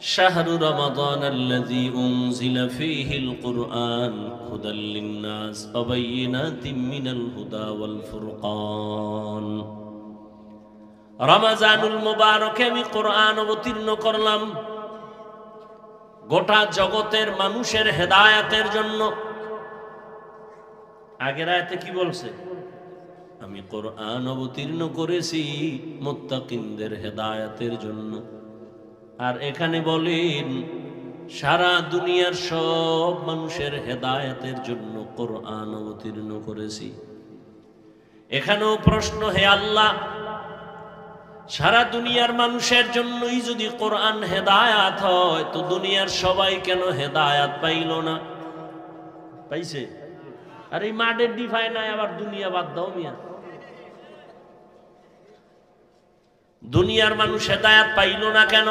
শাহরু রমাদান আল্লাযী উনজিলা ফীহিল কুরআন হুদাল লিন-নাস ওয়া বায়িনাতিম মিনাল হুদা ওয়াল ফুরকান। রমজানুল মুবারকে আমি কোরআন অবতীর্ণ করলাম গোটা জগতের মানুষের হেদায়েতের জন্য। আগের আয়াতে কি বলছে? আমি কোরআন অবতীর্ণ করেছি মুত্তাকিনদের হেদায়েতের জন্য। আর এখানে বলেন সারা দুনিয়ার সব মানুষের হেদায়েতের জন্য কোরআন অবতীর্ণ করেছি। এখানেও প্রশ্ন, হে আল্লাহ, সারা দুনিয়ার মানুষের জন্যই যদি কোরআন হেদায়াত হয় তো দুনিয়ার সবাই কেন হেদায়াত পাইল না? পাইছে? আর এই মাডের ডিফাই নাই, আবার দুনিয়া বাদ দাও মিয়া। দুনিয়ার মানুষ হেদায়াত পাইল না কেন?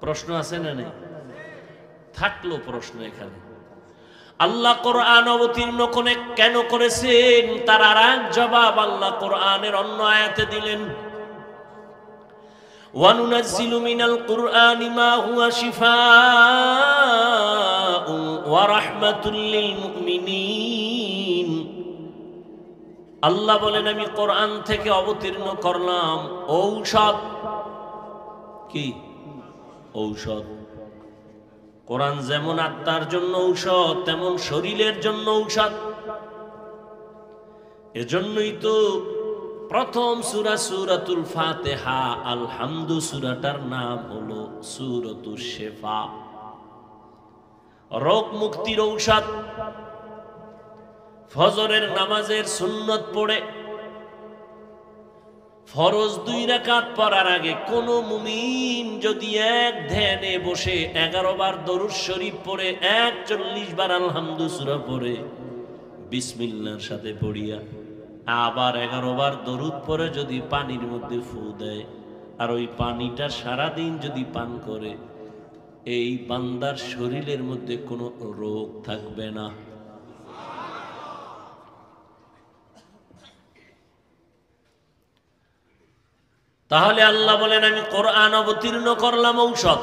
প্রশ্ন আছে না নেই? থাকলো প্রশ্ন এখানে। আল্লাহ কোরআন অবতীর্ণ কেন করেছেন তার আর এক জবাব আল্লাহ কোরআনের অন্য আয়াতে দিলেন। ওয়ানুনাজ্জিলু মিনাল কুরআনি মা হুয়া শিফাউন ওয়া রাহমাতুল লিল মুমিনিন। আল্লাহ বলেন আমি কোরআন থেকে অবতীর্ণ করলাম ঔষধ। কি ঔষধ? কোরআন যেমন আত্মার জন্য ঔষধ তেমন শরীরের জন্য ঔষধ। এজন্যই তো প্রথম সূরা সূরাতুল ফাতিহা আলহামদু সূরাটার নাম হলো সূরাতুশ শিফা, রোগ মুক্তির ঔষধ। ফজরের নামাজের সুন্নত পড়ে ফরজ 2 রাকাত পড়ার আগে কোন মুমিন যদি এক ধ্যানে বসে 11 বার দরুদ শরীফ পড়ে 41 বার আলহামদু সূরা পড়ে বিসমিল্লাহর সাথে পড়িয়া আবার 11 বার দরুদ পড়ে যদি পানির মধ্যে ফু দেয় আর ওই পানিটা সারা দিন যদি পান করে, এই বান্দার শরীরের মধ্যে কোনো রোগ থাকবে না। তাহলে আল্লাহ বলেন আমি কোরআন অবতীর্ণ করলাম ঔষধ।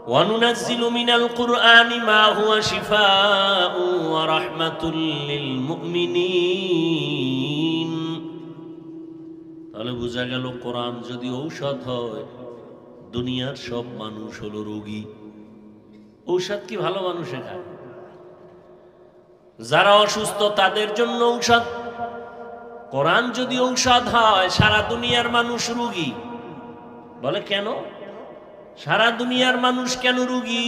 ওয়ানুনাজ্জিলু মিনাল কুরআনি মা হুয়া শিফাউন ওয়া রাহমাতুল লিল মুমিনিন। তাহলে বোঝা গেল কোরআন যদি ঔষধ হয় দুনিয়ার সব মানুষ হলো রোগী। ঔষধ কি ভালো মানুষে খায়? যারা অসুস্থ তাদের জন্য ঔষধ। কোরআন যদি ঔষধ হয় সারা দুনিয়ার মানুষ রোগী। বলে কেন সারা দুনিয়ার মানুষ কেন রোগী?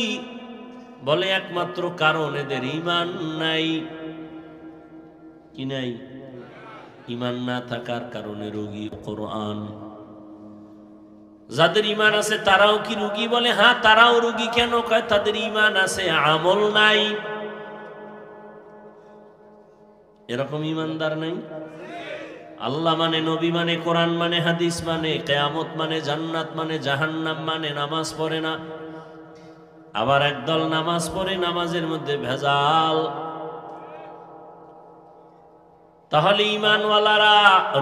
বলে একমাত্র কারণ এদের ঈমান নাই। কি নাই? ঈমান না থাকার কারণে রোগী কোরআন। যাদের ঈমান আছে তারাও কি রোগী? বলে হ্যাঁ তারাও রোগী। কেন? কয় তাদের ঈমান আছে আমল নাই। এরকম ঈমানদার নাই। আল্লাহ মানে, নবী মানে, কোরআন মানে, হাদিস মানে, কিয়ামত মানে, জান্নাত মানে, জাহান্নাম মানে, নামাজ পড়ে না। আবার একদল নামাজ পড়ে নামাজের মধ্যে ভেজাল। তাহলে ঈমানওয়ালারা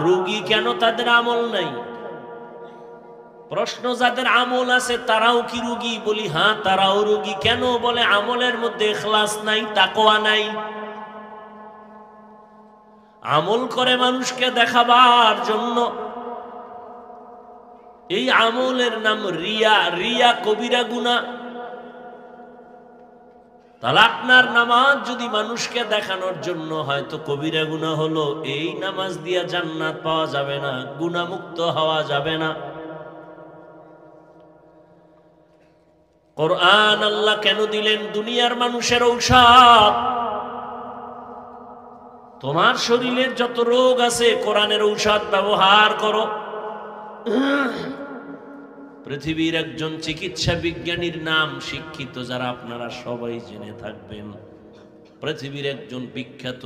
রোগী কেন? তাদের আমল নাই। প্রশ্ন, যাদের আমল আছে তারাও কি রোগী? বলি হ্যাঁ তারাও রোগী। কেন? বলে আমলের মধ্যে ইখলাস নাই, তাকওয়া নাই। আমল করে মানুষকে দেখাবার জন্য। এই আমলের নাম রিয়া। রিয়া কবিরা গুনাহ। তাহলে আপনার নামাজ যদি মানুষকে দেখানোর জন্য হয় তো কবিরা গুনাহ হলো। এই নামাজ দিয়া জান্নাত পাওয়া যাবে না, গুনাহমুক্ত হওয়া যাবে না। কোরআন আল্লাহ কেন দিলেন? দুনিয়ার মানুষের ঔষধ। তোমার শরীরের যত রোগ আছে কোরআনের ঔষধ ব্যবহার করো। পৃথিবীর একজন চিকিৎসা বিজ্ঞানীর নাম শিক্ষিত যারা আপনারা সবাই জেনে থাকবেন। পৃথিবীর একজন বিখ্যাত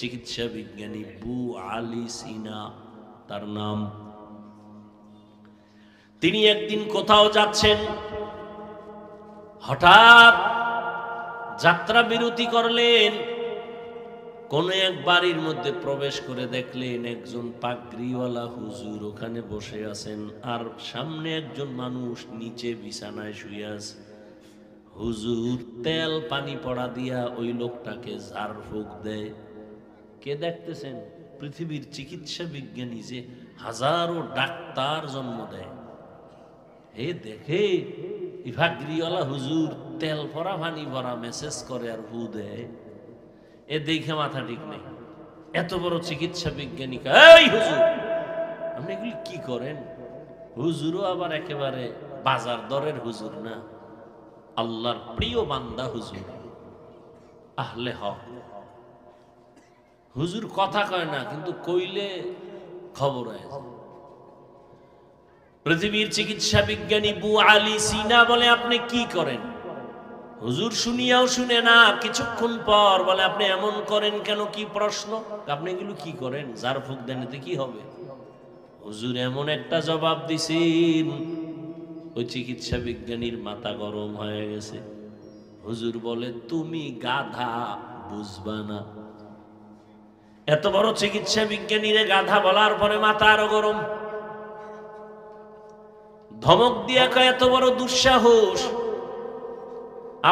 চিকিৎসা বিজ্ঞানী বু আলী সিনা তার নাম। তিনি একদিন কোথাও যাচ্ছেন, হঠাৎ যাত্রা বিরতি করলেন। কোন এক বাড়ির মধ্যে প্রবেশ করে দেখলেন একজন পাগড়িওয়ালা হুজুর ওখানে বসে আছেন, আর সামনে একজন মানুষ নিচে বিছানায় শুয়ে আছে। হুজুর তেল পানি পড়া দিয়া ওই লোকটাকে ঝাড়ফুঁক দেয়। কে দেখতেছেন? পৃথিবীর চিকিৎসা বিজ্ঞানী যে হাজারো ডাক্তার জন্ম দেয়, হে দেখে পাগড়িওয়ালা হুজুর তেল ভরা পানি ভরা মেসেজ করে আর হু দেয়। এ দেখে মাথা ঠিক নেই। এত বড় চিকিৎসা বিজ্ঞানী, এই হুজুর আপনি এগুলি কি করেন? হুজুরও আবার একেবারে বাজার দরের হুজুর না, আল্লাহর প্রিয় বান্দা হুজুর, আহলে হক হুজুর। কথা কয় না, কিন্তু কইলে খবর হয়। পৃথিবীর চিকিৎসা বিজ্ঞানী বু আলী সিনা বলে, আপনি কি করেন? হুজুর শুনিয়াও শুনে না, কিছুক্ষণ পর বলে, আপনি এমন করেন কেন? কি প্রশ্ন? আপনি এগুলো কি করেন? ঝাড়ফুঁক দেন, এতে কি হবে? হুজুর এমন একটা জবাব দিছেন, ওই চিকিৎসা বিজ্ঞানীর মাথা গরম হয়ে গেছে। হুজুর বলে, তুমি গাধা, বুঝবা না। এত বড় চিকিৎসা বিজ্ঞানীরে গাধা বলার পরে মাথা আরো গরম। ধমক দিয়া কয়, এত বড় দুঃসাহস,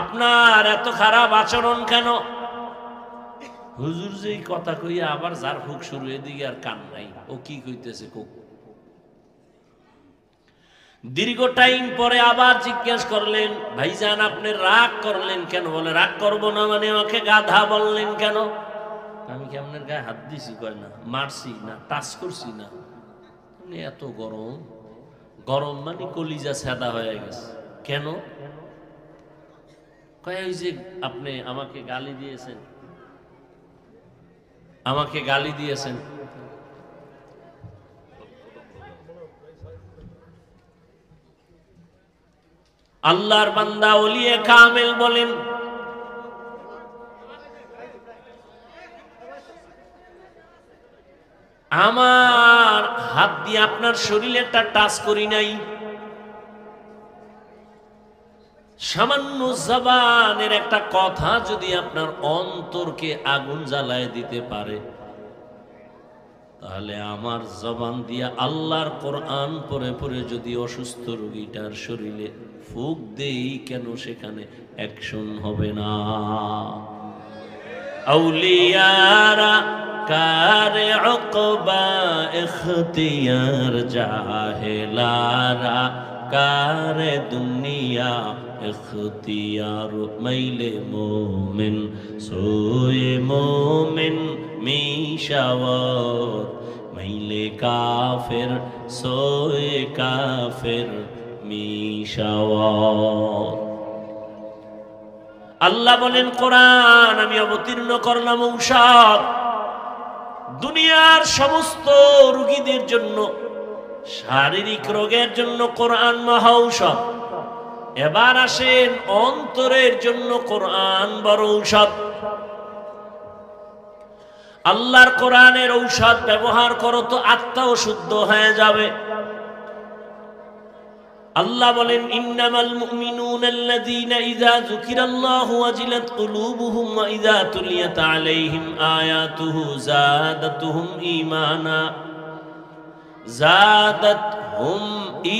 আপনার এত খারাপ আচরণ কেন? হুজুর যেই কথা কইয়া আবার ঝাড়ফুঁক শুরু, এদিকে আর কান নাই, ও কি কইতেছে কোক। দীর্ঘ টাইম পরে আবার জিজ্ঞেস করলেন, ভাইজান আপনি রাগ করলেন কেন? বলে, রাগ করব না মানে আমাকে গাধা বললেন কেন? আমি কি আপনার গায়ে হাত দিছি? কয় না। মারছি না, টাচ করছি না। এত গরম, গরম মানে কলিজা সাদা হয়ে গেছে। কেন? কয় ওই যে আপনি আমাকে গালি দিয়েছেন, আমাকে গালি দিয়েছেন। আল্লাহর বান্দা ওলিয়ে কামেল বলেন, আমার হাত দিয়ে আপনার শরীরেরটা টাচ করি নাই, সামান্য জবানের একটা কথা যদি আপনার অন্তরকে আগুন জ্বালায় দিতে পারে, তাহলে আমার জবান দিয়ে আল্লাহর কোরআন পড়ে পড়ে যদি অসুস্থ রোগীটার শরীরে ফুঁক দেই, কেন সেখানে অ্যাকশন হবে না? আউলিয়ারা কারে উকবা ইখতিয়ার, জাহেলারা কারে দুনিয়া ইখতিয়ার। মাইলে মোমিন সোয়ে মোমিন মিশাওয়াত, মাইলে কাফের সোয়ে কাফের মিশাওয়াত। আল্লাহ বলেন, কোরআন আমি অবতীর্ণ করলাম ঔষধ, দুনিয়ার সমস্ত রোগীদের জন্য, শারীরিক রোগের জন্য কোরআন মহা ঔষধ। এবার আসেন অন্তরের জন্য কোরআন বড় ঔষধ। আল্লাহর কোরআনের ঔষধ ব্যবহার করো তো আত্মাও শুদ্ধ হয়ে যাবে। আল্লাহ বলেন, ইন্নামাল মুমিনুনাল্লাযীনা ইযা যুকিরাল্লাহু ওয়াজিলাত কুলুবুহুম ওয়া ইযা তুলিয়াত আলাইহিম আয়াতুহু যাদাতুহুম ঈমানা, যাদাতহুম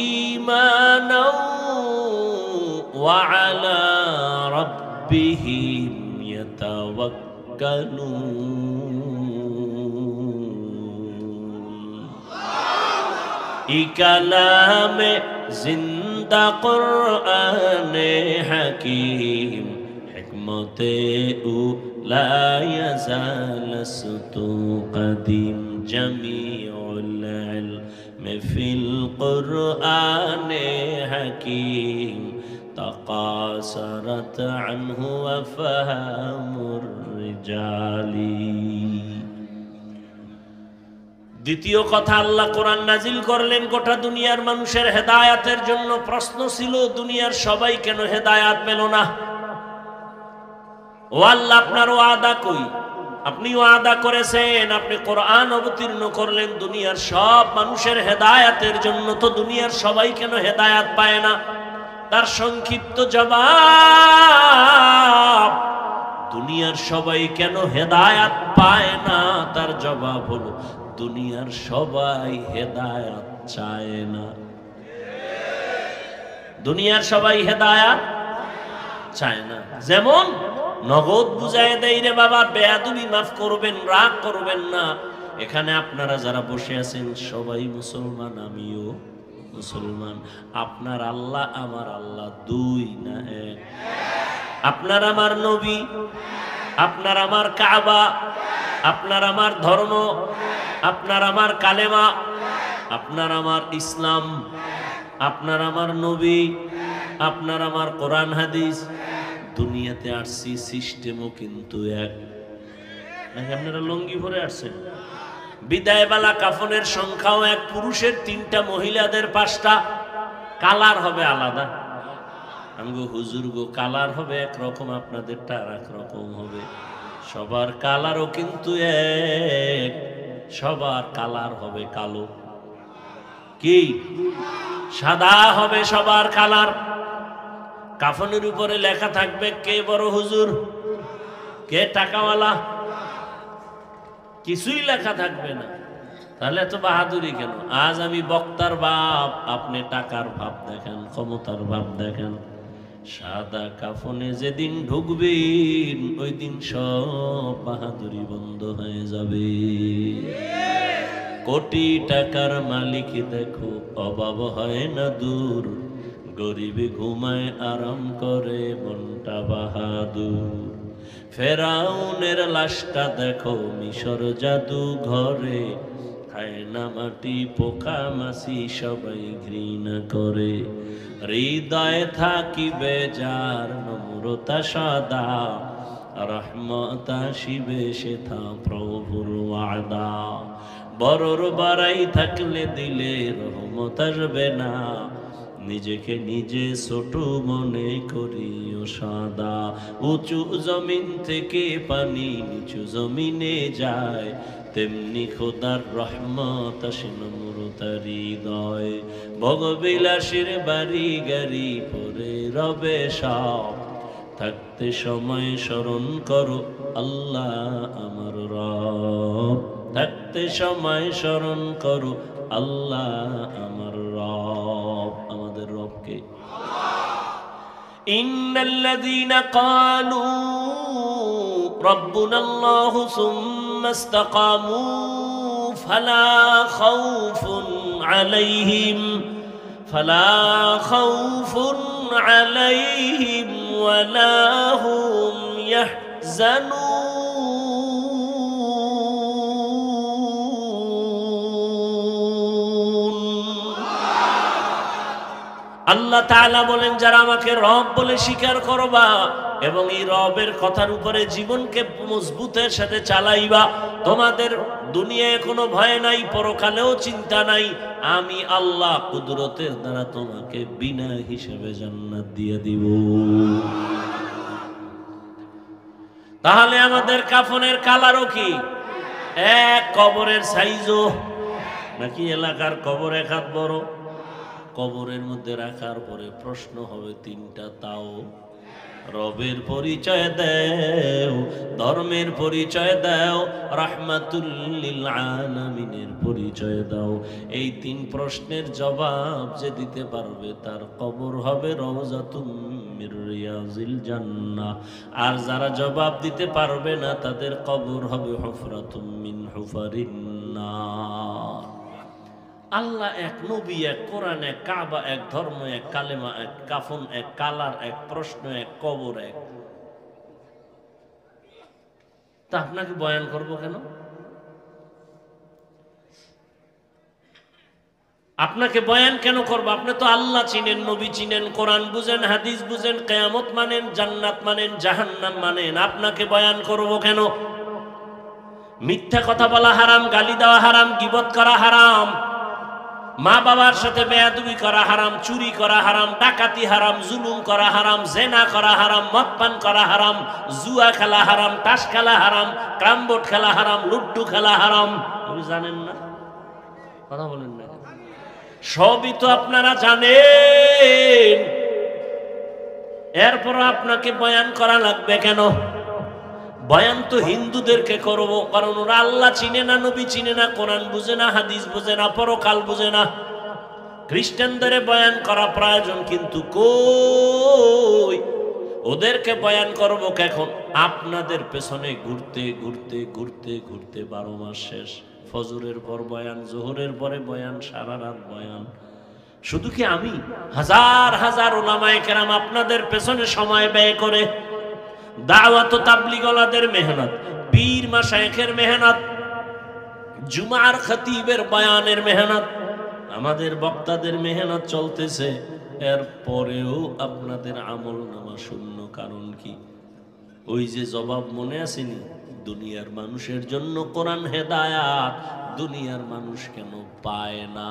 ঈমানা ওয়া আলা রাব্বিহিম ইয়াতাওয়াক্কালুন। ই কালামে জিন্দা কুরআনে হাকিম, হিকমতে লা ইয়াজালসতু কদিম, জামিউল ইলমি ফিল কুরআনে হাকিম, তাকাসারাত আনহু আফহামুর রিজালি। দ্বিতীয় কথা, আল্লাহ কোরআন নাজিল করলেন গোটা দুনিয়ার মানুষের হেদায়াতের জন্য। প্রশ্ন ছিল, দুনিয়ার সবাই কেন হেদায়াত পেল না? ও আল্লাহ, আপনার ওয়াদা কই? আপনি ওয়াদা করেছেন, আপনি কোরআন অবতীর্ণ করলেন দুনিয়ার সব মানুষের হেদায়াতের জন্য, তো দুনিয়ার সবাই কেন হেদায়াত পায় না? তার সংক্ষিপ্ত জবাব, দুনিয়ার সবাই কেন হেদায়াত পায় না? তার জবাব হলো দুনিয়ার সবাই হেদায়াত চায় না। দুনিয়ার সবাই হেদায়াত চায় না। যেমন নগদ বুঝায় দেয়, রে বাবা বেয়াদবি মাফ করবেন, রাগ করবেন না। এখানে আপনারা যারা বসে আছেন সবাই মুসলমান, আমিও মুসলমান। আপনার আল্লাহ আমার আল্লাহ দুই না এক? আপনার আমার নবী, আপনার আমার কাবা, আপনার আমার ধর্ম, আপনার আমার কালেমা, আপনার আমার ইসলাম, আপনার আমার নবী, আপনার আমার কোরআন হাদিস। দুনিয়াতে আসছি, সিস্টেমও কিন্তু এক। নাকি আপনারা লঙ্গি ভরে আসছেন? বিদায়বেলা কাফনের সংখ্যাও এক, পুরুষের 3টা, মহিলাদের 5টা। কালার হবে আলাদা। আমগো হুজুর গো কালার হবে একরকম, আপনাদেরটা আর এক রকম হবে। সবার কালারও কিন্তু এক, সবার কালার হবে কালো। কি সাদা হবে সবার কালার। কাফনের উপরে লেখা থাকবে কে বড় হুজুর, কে টাকাওয়ালা, কিছুই লেখা থাকবে না। তাহলে এত বাহাদুরি কেন? আজ আমি বক্তার বাপ, আপনি টাকার ভাব দেখেন, ক্ষমতার ভাব দেখেন। সাদা কাফনে যেদিন ঢুকবেন ওই দিন সব বাহাদুরি বন্ধ হয়ে যাবে। কোটি টাকার মালিক দেখো অভাব হয় না দূর, গরিবে ঘুমায় আরাম করে মনটা বাহাদুর। ফেরাউনের লাশটা দেখো মিশর জাদু ঘরে, খায় না মাটি পোকা মাছি সবাই ঘৃণা করে। হৃদয়ে থাকিবে যার নম্রতা সদা, রহমত আসিবে সেথা প্রভুর ওয়াদা। বড়র বাড়াই থাকলে দিলে রহমত আসবে না, নিজেকে নিজে ছোট মনে করিও সাদা। উঁচু জমিন থেকে পানি নিচু জমিনে যায়, তেমনি খোদার রহমত আসে নম্রতার হৃদয়। ভোগবিলাসের বাড়ি গাড়ি পরে রবে সব, থাকতে সময় স্মরণ করো আল্লাহ আমার রব। থাকতে সময় স্মরণ করো আল্লাহ আমার রব। আমাদের রবকে ইন্নাল্লাযীনা ক্বালু রাব্বুনাল্লাহু সুম্মা ইসতাকামু ফালা খাউফুন আলাইহিম ওয়ালা হুম ইয়াহজানুন। আল্লাহ তাআলা বলেন, যারা আমাকে রব বলে স্বীকার করবা এবং এই রবের কথার উপরে জীবনকে মজবুতের সাথে চালাইবা, তোমাদের দুনিয়ায় কোনো ভয় নাই, পরকালেও চিন্তা নাই। আমি আল্লাহ কুদরতের দ্বারা তোমাকে বিনা হিসেবে জান্নাত দিয়ে দিব। তাহলে আমাদের কাফনের কালারও কি এক? কবরের সাইজও নাকি এলাকার কবর এক হাত বড়? কবরের মধ্যে রাখার পরে প্রশ্ন হবে 3টা, তাও রবের পরিচয় দাও, ধর্মের পরিচয় দাও, রাহমাতুল লিল আলামিনের পরিচয় দাও। এই 3 প্রশ্নের জবাব যে দিতে পারবে তার কবর হবে রওজাতুম মির রিয়াজিল জান্নাহ। আর যারা জবাব দিতে পারবে না তাদের কবর হবে হুফরাতুম মিন হুফারিন নার। আল্লাহ এক, নবী এক, কোরআন এক, কাবা এক, ধর্ম এক, কালেমা এক, কাফন এক, কালার এক, প্রশ্ন এক, কবর এক। তা আপনাকে বয়ান করব কেন? আপনাকে বয়ান কেন করব? আপনি তো আল্লাহ চিনেন, নবী চিনেন, কোরআন বুঝেন, হাদিস বুঝেন, কিয়ামত মানেন, জান্নাত মানেন, জাহান্নাম মানেন। আপনাকে বয়ান করব কেন? মিথ্যা কথা বলা হারাম, গালি দেওয়া হারাম, গীবত করা হারাম, মা বাবার সাথে বেয়াদবি করা হারাম, চুরি করা হারাম, ডাকাতি হারাম, জুলুম করা হারাম, জেনা করা হারাম, মদ পান করা হারাম, জুয়া খেলা হারাম, তাস খেলা হারাম, ক্যারমবোর্ড খেলা হারাম, লুড্ডু খেলা হারাম। আপনি জানেন না? কথা বলেন না? সবই তো আপনারা জানেন, এরপর আপনাকে বয়ান করা লাগবে কেন? বয়ান তো হিন্দুদেরকে করব, কারণ ওরা আল্লাহ চিনে না, নবী চিনে না, কোরআন বুঝে না, হাদিস বুঝে না, পরকাল বুঝে না। খ্রিস্টানদের বয়ান করা প্রয়োজন, কিন্তু কই ওদেরকে বয়ান করব কখন? আপনাদের পেছনে ঘুরতে ঘুরতে ঘুরতে ঘুরতে 12 মাস শেষ। ফজরের পর বয়ান, জোহরের পরে বয়ান, সারা রাত বয়ান। শুধু কি আমি, হাজার হাজার উলামায়ে কেরাম আপনাদের পেছনে সময় ব্যয় করে দাওয়াত ও তাবলীগওয়ালাদের মেহনত, পীর মাশায়েখের মেহনত, জুমার খতিবের বয়ানের মেহনত, আমাদের বক্তাদের মেহনত চলতেছে, এর পরেও আপনাদের আমল নামা শূন্য। কারণ কি? ওই যে জবাব মনে আসেনি, দুনিয়ার মানুষের জন্য কোরআন হেদায়াত, দুনিয়ার মানুষ কেন পায় না?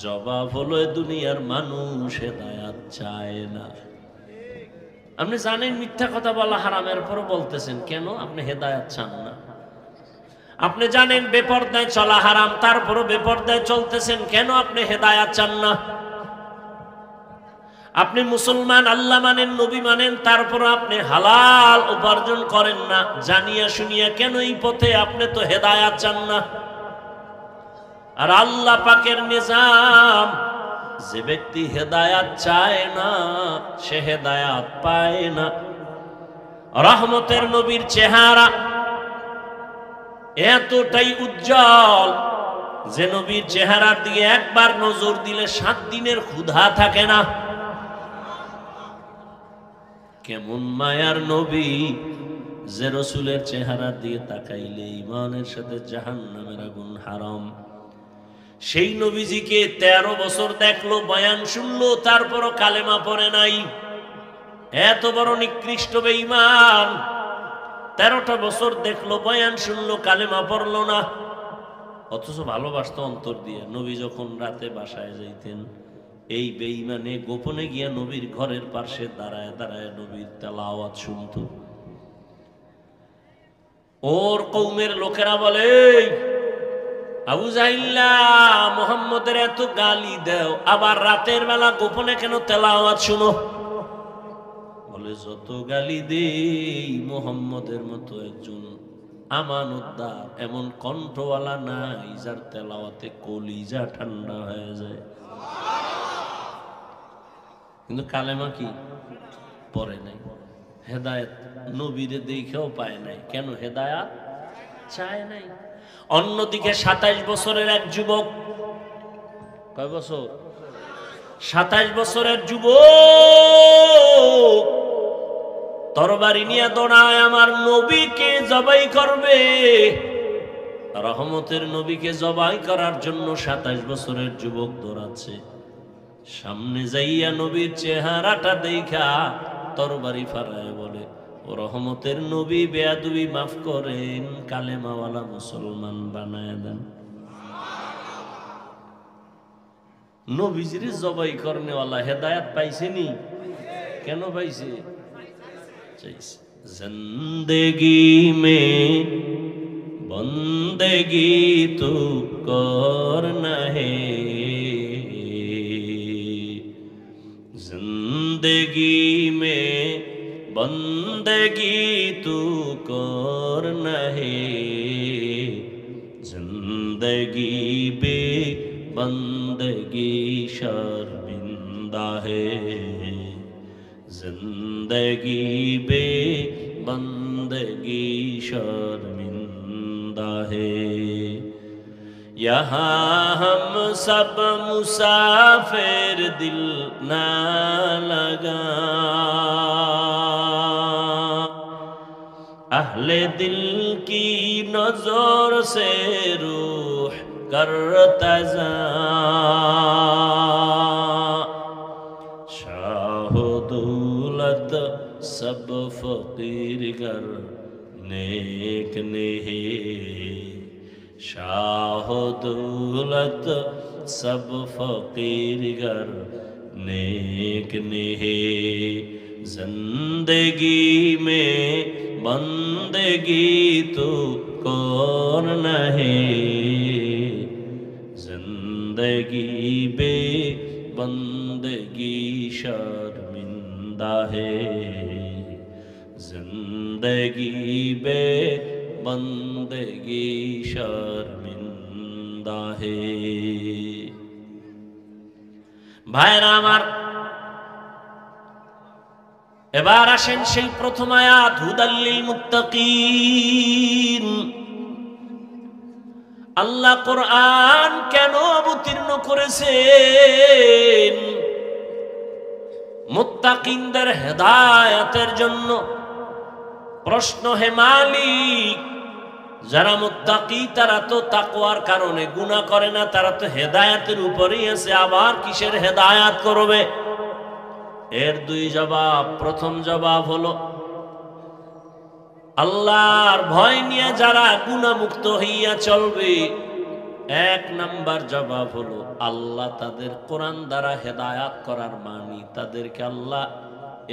জবাব হলো দুনিয়ার মানুষ হেদায়াত চায় না। আপনি জানেন মিথ্যা কথা বলা হারামের পর বলতেছেন কেন? আপনি হেদায়াত চান না। আপনি জানেন বেপরদায় চলা হারাম, তারপরও বেপরদায় চলতেছেন কেন? আপনি হেদায়াত চান না। আপনি মুসলমান, আল্লাহ মানেন, নবী মানেন, তারপর আপনি হালাল উপার্জন করেন না, জানিয়া শুনিয়া কেন এই পথে? আপনি তো হেদায়াত চান না। আর আল্লাহ পাকের নিজাম, যে ব্যক্তি হেদায়াত চায় না সে হেদায়াত পায় না। রহমতের নবীর চেহারা এতটাই উজ্জ্বল যে নবীর চেহারার দিকে একবার নজর দিলে 7 দিনের ক্ষুধা থাকে না। কেমন মায়ার নবী যে রসুলের চেহারার দিকে তাকাইলে ঈমানের সাথে জাহান্নামের আগুন হারাম। সেই নবীজিকে 13 বছর দেখলো, বয়ান শুনলো, তারপরও কালেমা পড়ে নাই। এত বড় নিকৃষ্ট বেঈমান, 13টা বছর দেখলো, বয়ান শুনলো, কালেমা পড়লো না, অথচ ভালোবাসতো অন্তর দিয়ে। নবী যখন রাতে বাসায় যাইতেন, এই বেঈমানে গোপনে গিয়া নবীর ঘরের পাশে দাঁড়ায় দাঁড়ায় নবীর তেলাওয়াত শুনতো। ওর কওমের লোকেরা বলে, আবু জাহিল্লা মুহাম্মদের এত গালি দাও, আবার রাতের বেলা গোপনে কেন তেলাওয়াত শুনো? বলে, যত গালি দেই মুহাম্মদের মতো একজন আমানতদার, এমন কণ্ঠওয়ালা নাই যার তেলাওয়াতে কলিজা ঠান্ডা হয়ে যায়। কিন্তু কালেমা কি পড়ে নাই, হেদায়েত নবীরে দেখেও পায় নাই। কেন? হেদায়েত চায় নাই। অন্যদিকে 27 বছরের এক যুবক, কয় বছর? 27 বছরের যুবক তরবারি নিয়ে দৌড়ায় আমার নবীকে জবাই করবে। রহমতের নবীকে জবাই করার জন্য 27 বছরের যুবক দৌড়াচ্ছে। সামনে যাইয়া নবীর চেহারাটা দেখা তরবারি ফারায় বলে, ও রহমতের নবী, বেয়াদবি মাফ করেন, কালেমাওয়ালা মুসলমান বানায় দেন। নবীজির জবাই করনেওয়ালা হেদায়েত পাইছেনি? কেন পাইছে? জিন্দেগি মে বন্দেগি তু করনা হে, जिंदगी में बंदगी तू करना है, जिंदगी बे बंदगी शर्मिंदा है, जिंदगी बे बंदगी शर्मिंदा है। यहाँ हम सब मुसाफिर, दिल ना लगा, अहले दिल की नजर से रूह करता जा, शाह दौलत सब फकीर गर नेक नहीं, शाह दौलत सब फकीर गर नेक नहीं, जिंदगी में बंदगी तो कौन नहीं, जिंदगी बे बंदगी शर्मिंदा है, जिंदगी बे बंदगी शर्मिंदा है। ভাইরা আমার, এবার আসেন সেই প্রথম আয়াত, হুদাল্লিল মুত্তাকিন। আল্লাহ কোরআন কেন অবতীর্ণ করেছেন? মুত্তাকিনদের হেদায়েতের জন্য। প্রশ্ন, হে মালিক, যারা মুত্তাকি তারা তো তাকওয়ার কারণে গুনাহ করে না, তারা তো হেদায়েতের উপরেই আছে, আবার কিসের হেদায়েত করবে? এর দুই জবাব। প্রথম জবাব হলো, আল্লাহর ভয় নিয়ে যারা গুনাহমুক্ত হইয়া চলবে, এক নাম্বার জবাব হলো আল্লাহ তাদের কোরআন দ্বারা হেদায়াত করার মানি তাদেরকে আল্লাহ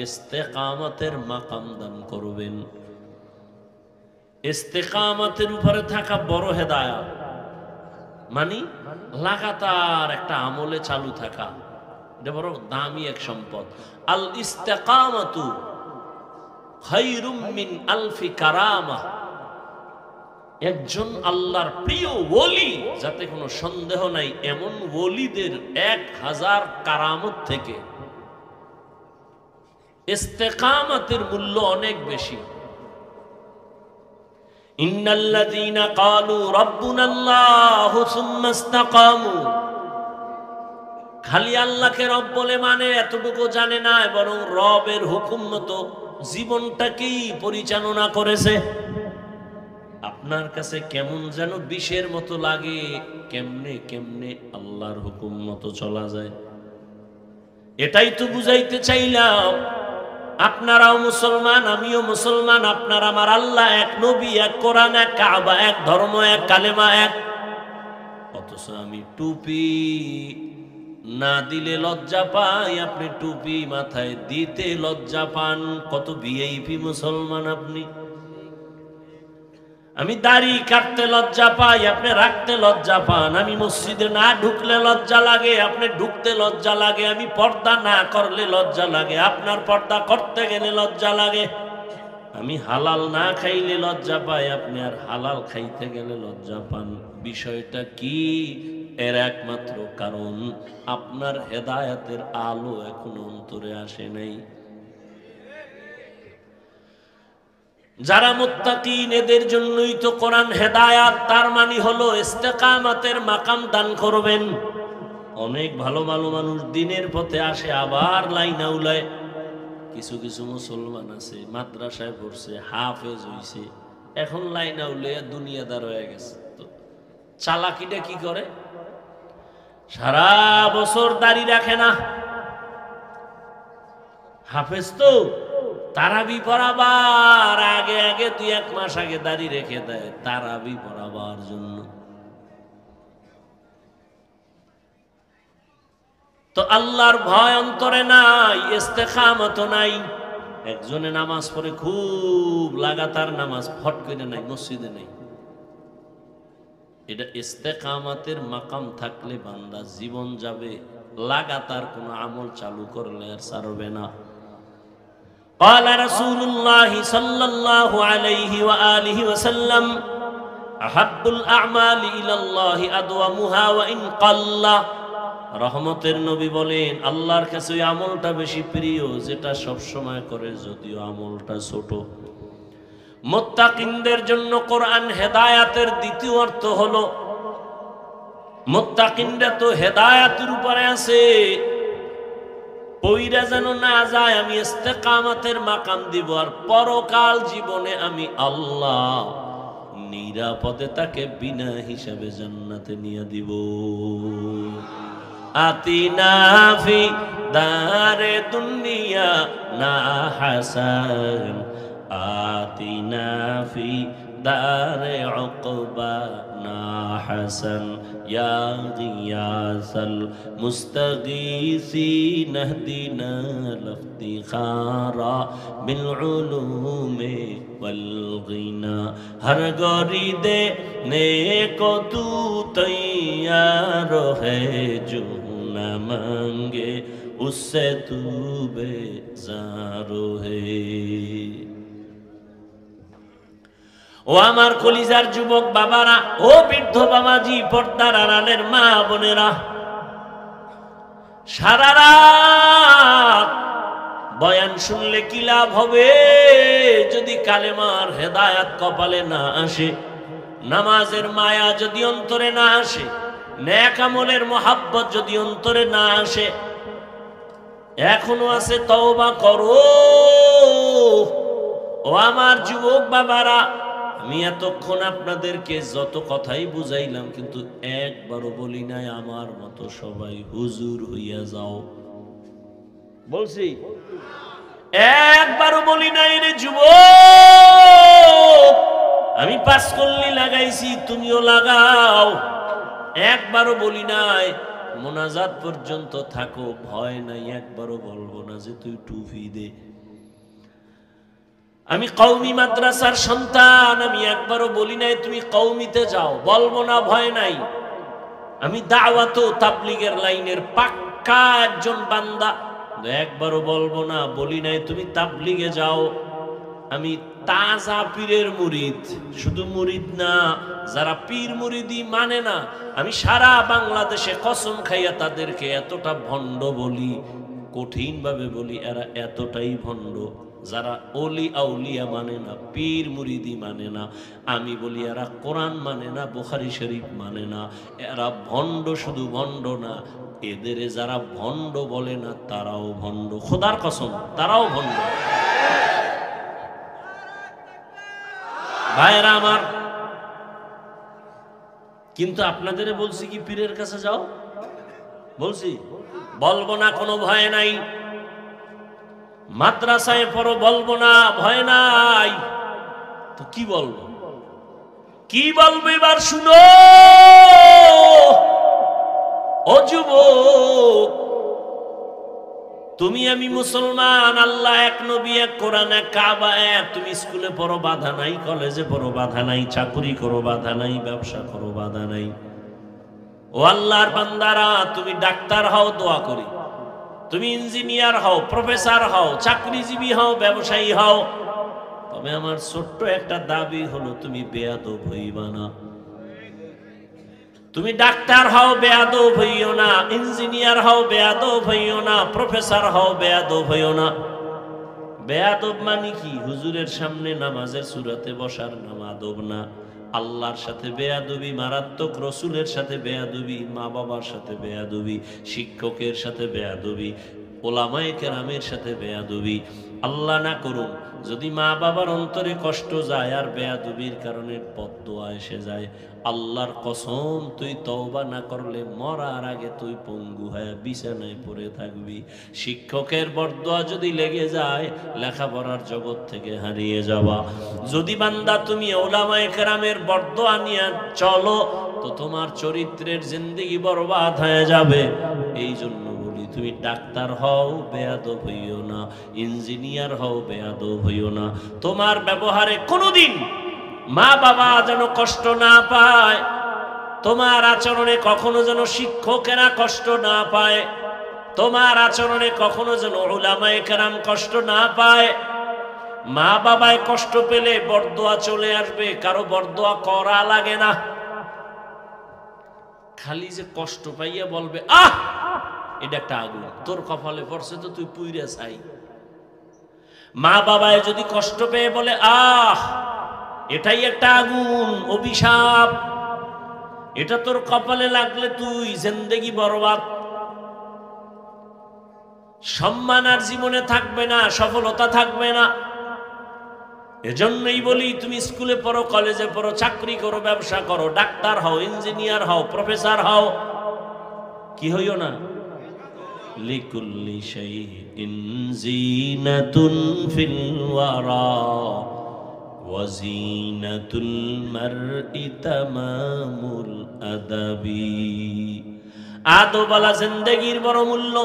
ইস্তেকামতের মাকাম দান করবেন। ইস্তেকামতের উপরে থাকা বড় হেদায়াত, মানে লাগাতার একটা আমলে চালু থাকা, এটা বড় দামি এক সম্পদ। আল ইস্তেকামাতু খায়রুম মিন আলফি কারামা। একজন আল্লাহর প্রিয় ওলি, যাতে কোনো সন্দেহ নাই, এমন ওলিদের 1000 কারামত থেকে ইস্তেকামতের মূল্য অনেক বেশি। ইন্নাল্লাযীনা ক্বালু রাব্বুনাল্লাহু সুম্মা ইসতাকামু, খালি আল্লাহকে রব বলে মানে এতটুকু জানে না, বরং রবের হুকুম মতো জীবনটাকেই পরিচালনা করেছে। আপনার কাছে কেমন যেন বিষের মতো লাগে, কেমনে কেমনে আল্লাহর হুকুম মতো চলা যায়। এটাই তো বুঝাইতে চাইলাম। আপনারাও মুসলমান, আমিও মুসলমান, আপনার আমার আল্লাহ এক, নবী এক, কোরআন এক, কাবা এক, ধর্ম এক, কালেমা এক। অথচ আমি টুপি না দিলে লজ্জা পাই, আপনি টুপি মাথায় দিতে লজ্জা পান। কত ভিআইপি মুসলমান আপনি। আমি দাড়ি কাটতে লজ্জা পাই, আপনি রাখতে লজ্জা পান। আমি মসজিদে না ঢুকলে লজ্জা লাগে, আপনি ঢুকতে লজ্জা লাগে। আমি পর্দা না করলে লজ্জা লাগে, আপনার পর্দা করতে গেলে লজ্জা লাগে। আমি হালাল না খাইলে লজ্জা পাই, আপনি আর হালাল খাইতে গেলে লজ্জা পান। বিষয়টা কি? এর একমাত্র কারণ আপনার হেদায়েতের আলো এখনো অন্তরে আসে নাই। যারা মুত্তাকিন, এদের জন্যই তো কোরআন হেদায়াত, তার মানে হলো ইস্তেকামতের মাকাম দান করবেন। অনেক ভালো ভালো মানুষ দিনের পথে আসে, আবার লাইনা উলায়। কিছু কিছু মুসলমান আছে মাদ্রাসায় পড়ছে, হাফেজ হইছে, এখন লাইনা উলাইয়া দুনিয়াদার হয়ে গেছে। তো চালাকিটা কি করে? সারা বছর দাড়ি রাখে না, হাফেজ তো তারাবি পড়াবার আগে আগে 2-1 মাস আগে দাড়ি রেখে দেয় তারাবি পড়াবার জন্য। তো আল্লাহর ভয় অন্তরে নাই, ইস্তেকামত নাই। একজনে নামাজ পড়ে খুব লাগাতার নামাজ, ফট করে নাই, মসজিদে নাই। এটা ইস্তেকামতের মাকাম থাকলে বান্দা জীবন যাবে, লাগাতার কোন আমল চালু করলে আর ছাড়বে না। قال رسول الله صلى الله عليه وآله وسلم أحب الأعمال إلى الله أدومها وإن قل। রহমতের নবী বলেন, আল্লাহর কাছে ওই আমলটা বেশি প্রিয় যেটা সব সময় করে, যদিও আমলটা ছোট। মুত্তাকিনদের জন্য কোরআন হেদায়েতের দ্বিতীয় অর্থ হলো, মুত্তাকিনরা তো হেদায়েতের উপরে আছে, পইরা যেন না যায়। আমি ইস্তেকামতের মাকাম দিব, আর পরকাল জীবনে আমি আল্লাহ নিরাপদে তাকে বিনা হিসাবে জান্নাতে নিয়ে দিব। আতিনা ফি দারে দুনিয়া না হাসান, আতিনা ফি দারে উকবা না হাসান, ইয়া গিয়াসাল মুস্তাগীসিন ইহদিনা লিফতিখারা বিল উলুমি ওয়াল গিনা। হর গরি দে নেকো তু তৈয়ার है जो न मांगे उससे तू बेजार है। ও আমার কলিজার যুবক বাবারা, ও বৃদ্ধ বাবাজি, পর্দার আড়ালের মা বোনেরা, সারা রাত বয়ান শুনলে কি লাভ হবে যদি কালেমার হেদায়াত কপালে না আসে, নামাজের মায়া যদি অন্তরে না আসে, নেক আমলের মোহাব্বত যদি অন্তরে না আসে। এখনো আছে, তওবা করো। ও আমার যুবক বাবারা, আমি এতক্ষণ আপনাদেরকে যত কথাই বুঝাইলাম, কিন্তু একবারও বলি নাই আমার মতো সবাই হুজুর হইয়া যাও। বলছি? একবারও বলি নাই রে যুবক, আমি পাঁচকল্লি লাগাইছি, তুমিও লাগাও। একবারও বলি নাই মোনাজাত পর্যন্ত থাকো, ভয় নাই। একবারও বলবো না যে তুই টুপি দে। আমি কওমি মাদ্রাসার সন্তান, আমি একবারও বলি নাই তুমি কওমিতে যাও, বলবো না, ভয় নাই। আমি দাওয়াত ও তাবলীগের লাইনের পাক্কা একজন বান্দা, একবারও বলবো না, বলি নাই তুমি তাবলীগে যাও। আমি তাজা পীরের মুরিদ, শুধু মুরিদ না, যারা পীর মুরিদি মানে না, আমি সারা বাংলাদেশে কসম খাইয়া তাদেরকে এতটা ভণ্ড বলি, কঠিন ভাবে বলি, এরা এতটাই ভণ্ড। যারা অলি আউলিয়া মানে না, পীর মুরিদি মানে না, আমি বলি এরা কোরআন মানে না, বুখারী শরীফ মানে না, এরা ভণ্ড। শুধু ভণ্ড না, এদের যারা ভণ্ড বলে না তারাও ভণ্ড, খোদার কসম তারাও ভণ্ড। ভাইরা আমার, কিন্তু আপনাদের বলছি কি পীরের কাছে যাও? বলছি? বলবো না, কোনো ভয় নাই। মাদ্রাসায় পড়ো, বলবো না, ভয় নাই। তো কি বলবো? কি বলবো এবার শুনো ও যুবক। তুমি আমি মুসলমান, আল্লাহ এক, নবী এক, কোরআন এক, কাবা এক। তুমি স্কুলে পড়ো, বাধা নাই। কলেজে পড়ো, বাধা নাই। চাকরি করো, বাধা নাই। ব্যবসা করো, বাধা নাই। ও আল্লাহর বান্দারা, তুমি ডাক্তার হও, দোয়া করি। তুমি ইঞ্জিনিয়ার হও, প্রফেসর হও, চাকরিজীবী হও, ব্যবসায়ী হও, তবে আমার ছোট্ট একটা দাবি হলো তুমি বেয়াদব হইবা না। তুমি ডাক্তার হও, বেয়াদব হইও না। ইঞ্জিনিয়ার হও, বেয়াদব হইও না। প্রফেসর হও, বেয়াদব হইও না। বেয়াদব মানে কি? হুজুরের সামনে নামাজের সুরাতে বসার নাম আদব না। আল্লাহর সাথে বেয়াদবি মারাত্মক, রসুলের সাথে বেয়াদবি, মা বাবার সাথে বেয়াদবি, শিক্ষকের সাথে বেয়াদবি, ওলামায়ে কেরামের সাথে বেয়াদবি। আল্লাহ না করুন যদি মা বাবার অন্তরে কষ্ট যায় আর বেয়াদবির কারণে বদদোয়া এসে যায়, আল্লাহর কসম তুই তওবা না করলে মরার আগে তুই পঙ্গু হয়ে বিছানায় পড়ে থাকবি। শিক্ষকের বদদোয়া যদি লেগে যায়, লেখাপড়ার জগৎ থেকে হারিয়ে যাবা। যদি বান্দা তুমি ওলামায়ে কেরামের বদদোয়া নিয়ে চলো, তো তোমার চরিত্রের জিন্দেগি বরবাদ হয়ে যাবে। এই জন্য বলি, তুমি ডাক্তার হও, বেয়াদব হইও না। ইঞ্জিনিয়ার হও, বেয়াদব হইও না। তোমার ব্যবহারে কোনোদিন মা বাবা যেন কষ্ট না পায়, তোমার আচরণে কখনো যেন শিক্ষকেরা কষ্ট না পায়, তোমার আচরণে কখনো যেন উলামায়ে কেরাম কষ্ট না পায়। মা বাবায় কষ্ট পেলে বরদোয়া চলে আসবে, কারো বরদোয়া করা লাগে না। খালি যে কষ্ট পাইয়া বলবে আহ এটা একটা আগুন তোর কপালে পড়ছে, তো তুই পুইরা চাই। মা বাবায় যদি কষ্ট পেয়ে বলে আহ এটাই একটা আগুন, অভিশাপ, এটা তোর কপালে লাগলে তুই জিন্দেগি বরবাদ। সম্মান আর জীবনে থাকবে না, সফলতা থাকবে না। এজন্যই বলি, তুমি স্কুলে পড়ো, কলেজে পড়ো, চাকরি করো, ব্যবসা করো, ডাক্তার হও, ইঞ্জিনিয়ার হও, প্রফেসর হও, কি হইও না, লিকুল্লি শাইইন জিনাতুন ফিল ওয়ারা ওয়া জিনাতুল মারই তামামুল আদাবি। আদবালা জিন্দেগির বড় মূল্য।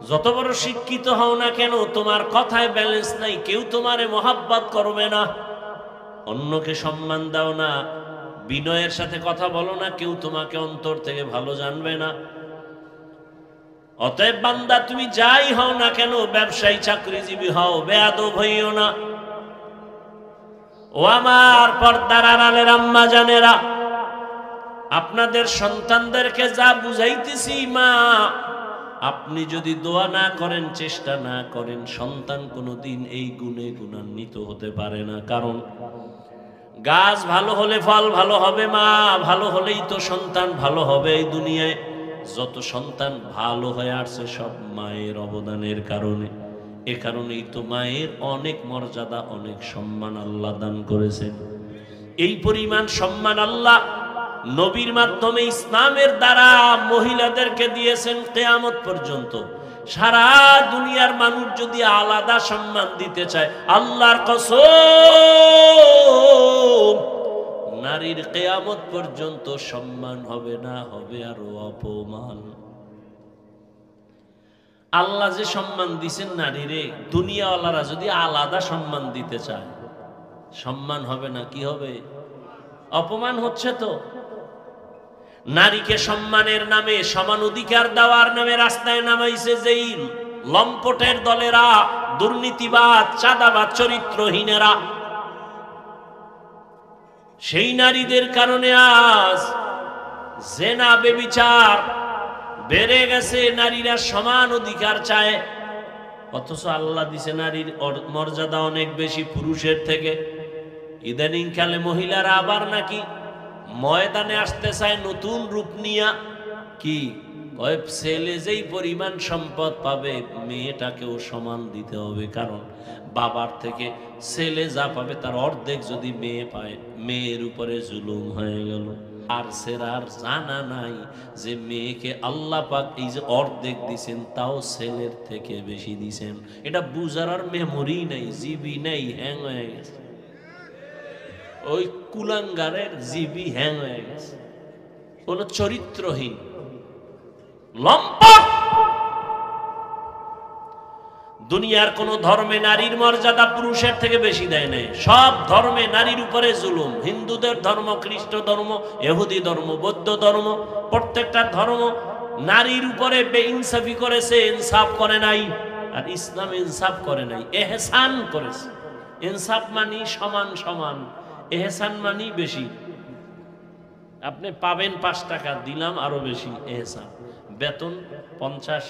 যত বড় শিক্ষিত হও না কেন, তোমার কথায় ব্যালেন্স নাই, কেউ তোমারে মহাব্বত করবে না। অন্যকে সম্মান দাও না, বিনয়ের সাথে কথা বলো না, কেউ তোমাকে অন্তর থেকে ভালো জানবে না। অতএব বান্দা, তুমি যাই হও না কেন, ব্যবসায়ী চাকরিজীবী হও, বেয়াদব হইও না। ও ও আমার পর্দার আড়ালের আম্মা জানেরা, আপনাদের সন্তানদেরকে যা বুঝাইতেছি মা, আপনি যদি দোয়া না করেন, চেষ্টা না করেন, সন্তান কোনোদিন এই গুণে গুণান্বিত হতে পারে না। কারণ গাছ ভালো হলে ফল ভালো হবে, মা ভালো হলেই তো সন্তান ভালো হবে। এই দুনিয়ায় যত সন্তান ভালো হয়ে আসছে সব মায়ের অবদানের কারণে। এ কারণেই তো মায়ের অনেক মর্যাদা, অনেক সম্মান আল্লাহ দান করেছেন। এই পরিমাণ সম্মান আল্লাহ নবীর মাধ্যমে, ইসলামের দ্বারা মহিলাদেরকে দিয়েছেন কিয়ামত পর্যন্ত। সারা দুনিয়ার মানুষ যদি আলাদা সম্মান দিতে চায়, আল্লাহর কসম নারীর কিয়ামত পর্যন্ত সম্মান হবে না, হবে আরো অপমান। আল্লাহ যে সম্মান দিছেন নারীরে, দুনিয়াওয়ালারা যদি আলাদা সম্মান দিতে চায়, সম্মান হবে না, কি হবে? অপমান হচ্ছে তো। নারীকে সম্মানের নামে, সমান অধিকার দেওয়ার নামে রাস্তায় নামাইছে যেই লম্পটের দলেরা, দুর্নীতিবাদ, চাঁদাবাদ, চরিত্রহীনেরা, সেই নারীদের কারণে আজ জেনা, বেবিচার বেড়ে গেছে। নারীরা সমান অধিকার চায়, অথচ আল্লাহ দিছে নারীর মর্যাদা অনেক বেশি পুরুষের থেকে। ইদানিং কালে মহিলারা আবার নাকি ময়দানে আসতে চায় নতুন রূপ নিয়া। কি কয়? ছেলে যেই পরিমাণ সম্পদ পাবে, মেয়েটাকেও সমান দিতে হবে। কারণ বাবার থেকে ছেলে যা পাবে তার অর্ধেক যদি মেয়ে পায়, মেয়ের উপরে জুলুম হয়ে গেল। আর সেরার জানা নাই যে মেয়েকে আল্লাহ পাক এই যে অর্ধেক দিছেন, তাও ছেলের থেকে বেশি দিছেন। এটা বুঝার আর মেমোরি নাই, জিবি নাই, হ্যাং হয়ে গেছে। ওই কুলাঙ্গারের জিবি হ্যাং হয়ে গেছে, কোন চরিত্রহীন লম্পট। দুনিয়ার কোন ধর্মে নারীর মর্যাদা পুরুষের থেকে বেশি দেয় নাই। সব ধর্মে নারীর উপরে জুলুম। হিন্দুদের ধর্ম, খ্রিস্ট ধর্ম, ইহুদি ধর্ম, বৌদ্ধ ধর্ম, প্রত্যেকটা ধর্ম নারীর উপরে বেইনসাফি করেছে, ইনসাফ করে নাই। আর ইসলাম ইনসাফ করে নাই, এহসান করেছে। ইনসাফ মানি সমান সমান, এহসান মানি বেশি। আপনি পাবেন 5 টাকা, দিলাম আরো বেশি এহসান। বেতন 50,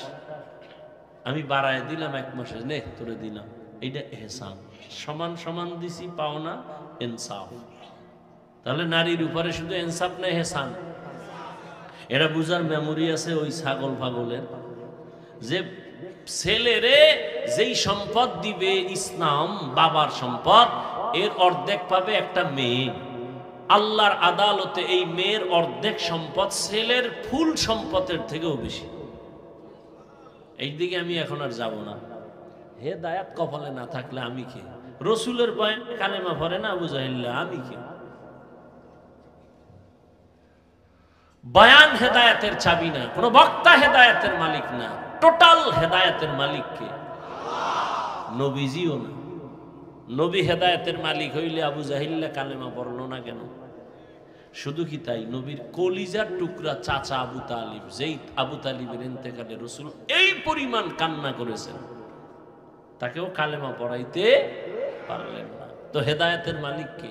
আমি বাড়ায় দিলাম 1 মাসে, নে তোরে দিলাম, এইটা এহসান। সমান সমান দিছি, পাওনা ইনসাফ। তাহলে নারীর উপরে শুধু ইনসাফ না এহসান? এরা বুঝার মেমোরি আছে ওই ছাগল ফাগলের, যে ছেলেরে যেই সম্পদ দিবে ইসলাম, বাবার সম্পদ, এর অর্ধেক পাবে একটা মেয়ে। আল্লাহর আদালতে এই মেয়ের অর্ধেক সম্পদ ছেলের ফুল সম্পদের থেকেও বেশি। এই দিকে আমি এখন আর যাব না। হেদায়াত কপালে না থাকলে আমি কে? রসুলের ভয়ে কালেমা পড়ে না আবু জাহিল্লা, আমি কে? বয়ান হেদায়াতের চাবি না, কোন বক্তা হেদায়াতের মালিক না। টোটাল হেদায়াতের মালিক কে? নবীজিও না। নবী হেদায়াতের মালিক হইলে আবু জাহিল্লা কালেমা পড়লো না কেন? শুধু কি তাই, নবীর কলিজার টুকরা চাচা আবু তালিব, যেই আবু তালিবের ইন্তেকালে রসুল এই পরিমাণ কান্না করেছেন, তাকেও কালেমা পড়াইতে পারলেন না। তো হেদায়েতের মালিক কে?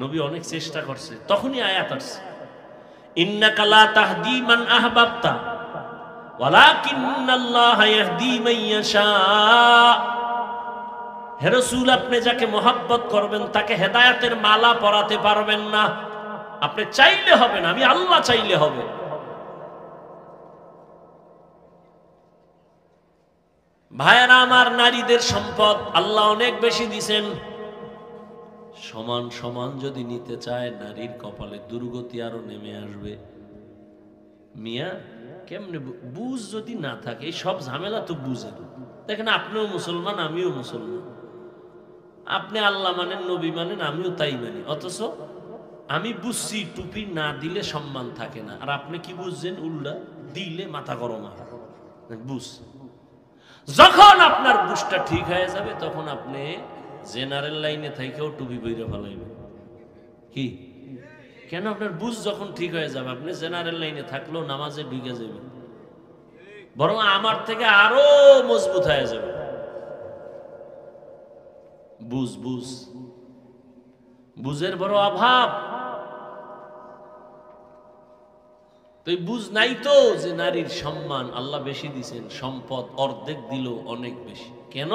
নবী অনেক চেষ্টা করছে, তখনই আয়াত আসছে, ইন্নাকা লা তাহদি মান আহবাবতা ওয়ালাকিন্নাল্লাহা ইয়াহদি মান ইয়াশা। হে রাসূল, আপনি যাকে মহব্বত করবেন তাকে হেদায়েতের মালা পরাতে পারবেন না। আপনি চাইলে হবে না, আমি আল্লাহ চাইলে হবে। ভাইয়েরা আমার, নারীদের সম্পদ আল্লাহ অনেক বেশি দিছেন। সমান সমান যদি নিতে চায়, নারীর কপালে দুর্গতি আরো নেমে আসবে। মিয়া কেমনে বুঝ যদি না থাকে, এই সব ঝামেলা তো বুঝেন। দেখেন, আপনিও মুসলমান, আমিও মুসলমান। আপনি আল্লাহ মানেন, নবী মানেন, আমিও তাই মানি। অথচ আমি বুঝছি টুপি না দিলে সম্মান থাকে না, আর আপনি কি বুঝছেন? উল্টা দিলে মাথা গরম হয়। বুঝ যখন আপনার বুঝটা ঠিক হয়ে যাবে, তখন আপনি জেনারেল লাইনে থেকেও টুপি বইরে ফেলাইবেন। কি কেন? আপনার বুঝ যখন ঠিক হয়ে যাবে, আপনি জেনারেল লাইনে থাকলেও নামাজে ঢুকে যাবেন, বরং আমার থেকে আরো মজবুত হয়ে যাবে। বুঝ বুঝ বুঝের বড় অভাব। তো বুঝ নাই তো যে নারীর সম্মান আল্লাহ বেশি দিছেন, সম্পদ অর্ধেক দিল অনেক বেশি। কেন?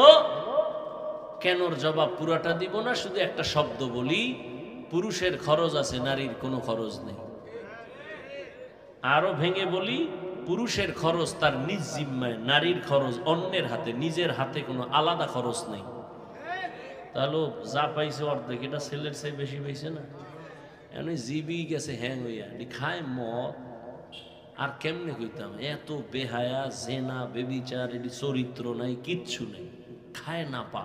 কেনর জবাব পুরাটা দিব না, শুধু একটা শব্দ বলি, পুরুষের খরচ আছে, নারীর কোনো খরচ নেই। আরো ভেঙে বলি, পুরুষের খরচ তার নিজ জিম্মায়, নারীর খরচ অন্যের হাতে, নিজের হাতে কোনো আলাদা খরচ নেই। তাহলে যা পাইছে অর্ধেক, এটা ছেলের চেয়ে বেশি পাইছে না? এমনি জিবি গেছে হ্যাং হইয়া, খায় মদ। আর কেমনে কইতাম, এত বেহায়া, জেনা, বেবিচার, এটি চরিত্র নাই, কিচ্ছু নেই, খায় না পা।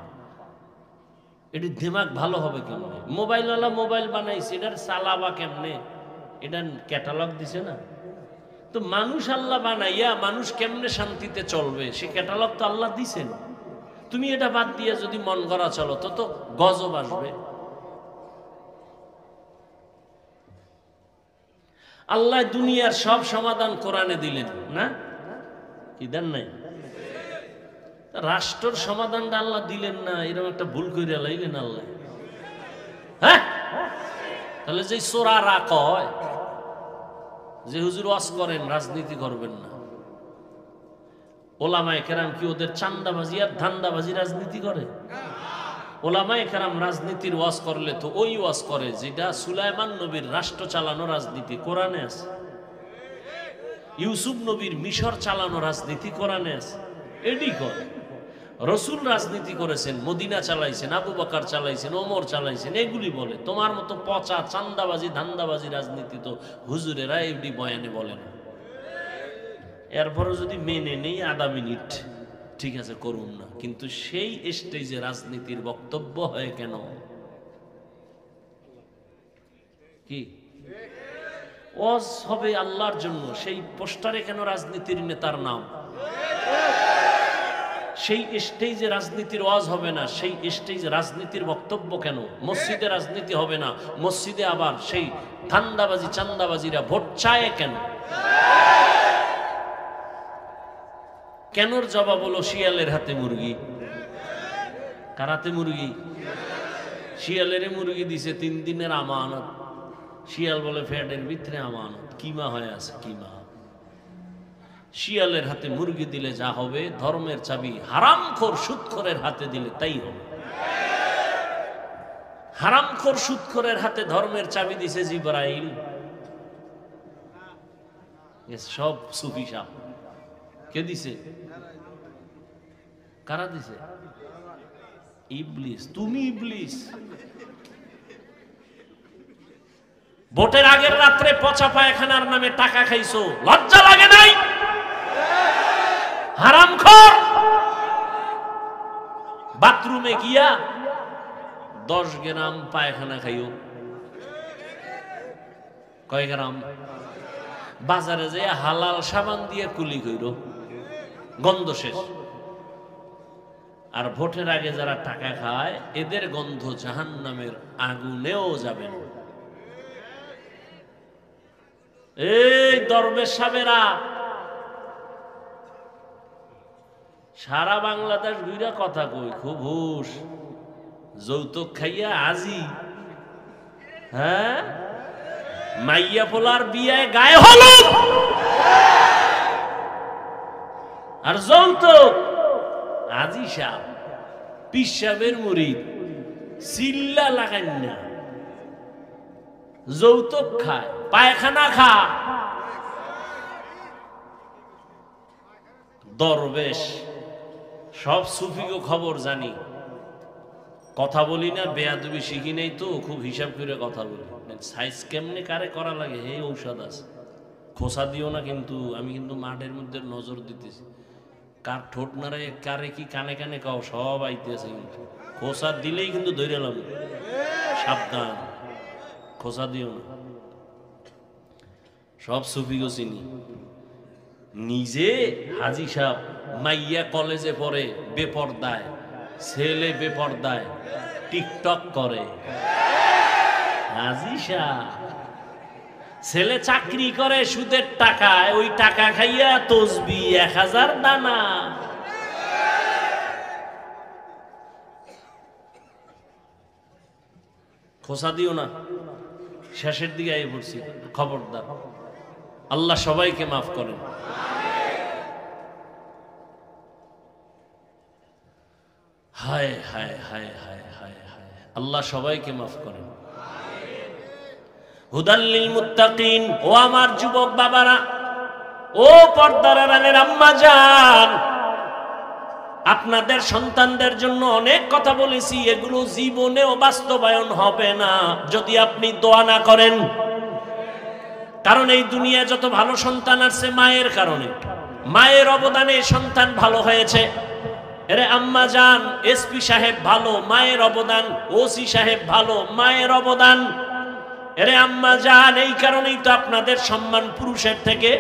এটি দিমাগ ভালো হবে কেমনে? মোবাইলওয়ালা মোবাইল বানাইছে, এটার চালাবা কেমনে? এটা ক্যাটালগ দিছে না? তো মানুষ আল্লাহ বানাইয়া মানুষ কেমনে শান্তিতে চলবে, সে ক্যাটালগ তো আল্লাহ দিছেন। তুমি এটা বাদ দিয়ে যদি মন গড়া চলো তো গজব আসবে। আল্লাহ দুনিয়ার সব সমাধান কোরআনে দিলেন না? কি দেন নাই? রাষ্ট্রের সমাধানটা আল্লাহ দিলেন না, এরকম একটা ভুল করে লাইলেন আল্লাহ। হ্যাঁ, তাহলে যে চোরারা কয় যে হুজুর ওয়াজ করেন, রাজনীতি করবেন না, ওলামায়ে কেরাম কি ওদের চান্দাবাজি আর ধান্দাবাজি রাজনীতি করে? ওলামায়ে কেরাম রাজনীতির ওয়াজ করলে তো ওই ওয়াজ করে যেটা সুলাইমান নবীর রাষ্ট্র চালানো রাজনীতি কোরআনে আছে, ইউসুফ নবীর মিশর চালানো রাজনীতি কোরআনে আছে, এডি করে। রসুল রাজনীতি করেছেন, মদিনা চালাইছেন, আবু বকর চালাইছেন, ওমর চালাইছেন, এগুলি বলে। তোমার মতো পচা চান্দাবাজি ধান্দাবাজি রাজনীতি তো হুজুরেরা এডি বয়ানে বলে না। এরপরও যদি মেনে নেই আধা মিনিট, ঠিক আছে করুন না, কিন্তু সেই স্টেজে রাজনীতির বক্তব্য হয় কেন? কি ওয়াজ হবে আল্লাহর জন্য, সেই পোস্টারে কেন রাজনীতির নেতার নাম? সেই স্টেজে রাজনীতির ওয়াজ হবে না, সেই স্টেজে রাজনীতির বক্তব্য কেন? মসজিদে রাজনীতি হবে না, মসজিদে আবার সেই ধান্দাবাজি চান্দাবাজিরা ভোট চায় কেন? কেনর জবাব হলো শিয়ালের হাতে মুরগি। কার হাতে মুরগি? শিয়ালের মুরগি দিছে 3 দিনের আমানত। শিয়াল বলে ফ্যাটের ভিতরে আমানত, কিমা হয়ে আছে, কিমা। শিয়ালের হাতে মুরগি দিলে যা হবে, ধর্মের চাবি হারামখোর সুদখোরের হাতে দিলে তাই হবে। হারামখোর সুদখোরের হাতে ধর্মের চাবি দিছে জিবরাইল। সব সুফি সাপ। কে দিছে? কারা দিছে? ইবলিস। তুমি ইবলিস। ভোটের আগের রাত্রে পচা পায়খানার নামে টাকা খাইছো, লজ্জা লাগে নাই? হারামখোর। বাথরুমে গিয়া 10 গ্রাম পায়খানা খাইও। কয় গ্রাম? বাজারে যে হালাল সাবান দিয়ে কুলি কইরো, গন্ধ শেষ। আর ভোটের আগে যারা টাকা খায়, এদের গন্ধ জাহান্নামের আগুনেও যাবে না। এই দরবেশ সাবেরা সারা বাংলাদেশ ঘুরে কথা কই, খুব হুশ। যৌতুক খাইয়া আজি, হ্যাঁ, মাইয়া পোলার বিয়ায় গায়ে হলুদ আর যৌতুক। আজি সাহ পিসাবের মুরিদ, চিল্লা লাগান না, যৌতুক খায়, পায়খানা খা। দরবেশ সব সুফিগো খবর জানি, কথা বলি না, বেয়াদবি শিখি নাই তো, খুব হিসাব করে কথা বলি। সাইজ কেমনে কারে করা লাগে, এই ঔষধ আছে। খোসা দিও না কিন্তু, আমি কিন্তু মাঠের মধ্যে নজর দিতেছি। কার ঠোঁট নাড়ে, কারে কি কানে কানে কাও, সব আইতেছে কিন্তু। খোসা দিলেই কিন্তু ধরে এলাম, সাবধান, খোসা দিও না। সব সুফিগো চিনি। নিজে হাজি সাহেব, মাইয়া কলেজে পড়ে বেপরদায়, ছেলে বেপরদায় টিকটক করে। হাজি সাহেব ছেলে চাকরি করে সুদের টাকায়, ওই টাকা খাইয়া তসবি 1000 দানা। খোসা দিও না, শেষের দিকে আই পড়ছি, খবরদার। আল্লাহ সবাইকে মাফ করেন। হায় হায় হায় হায় হায় হায়, আল্লাহ সবাইকে মাফ করেন। হুদাল্লিল মুত্তাকিন, ও আমার যুবক বাবারা, ও পর্দার আড়ালের আম্মা জান, আপনাদের সন্তানদের জন্য অনেক কথা বলেছি, এগুলো জীবনেও বাস্তবায়ন হবে না যদি আপনি দোয়া না করেন। কারণ এই দুনিয়ায় যত ভালো সন্তান আসছে মায়ের কারণে, মায়ের অবদানে সন্তান ভালো হয়েছে। এরে আম্মা জান, এসপি সাহেব ভালো, মায়ের অবদান। ওসি সাহেব ভালো, মায়ের অবদান। এরে আম্মা জান, এই কারণেই তো আপনাদের সম্মান পুরুষের থেকে।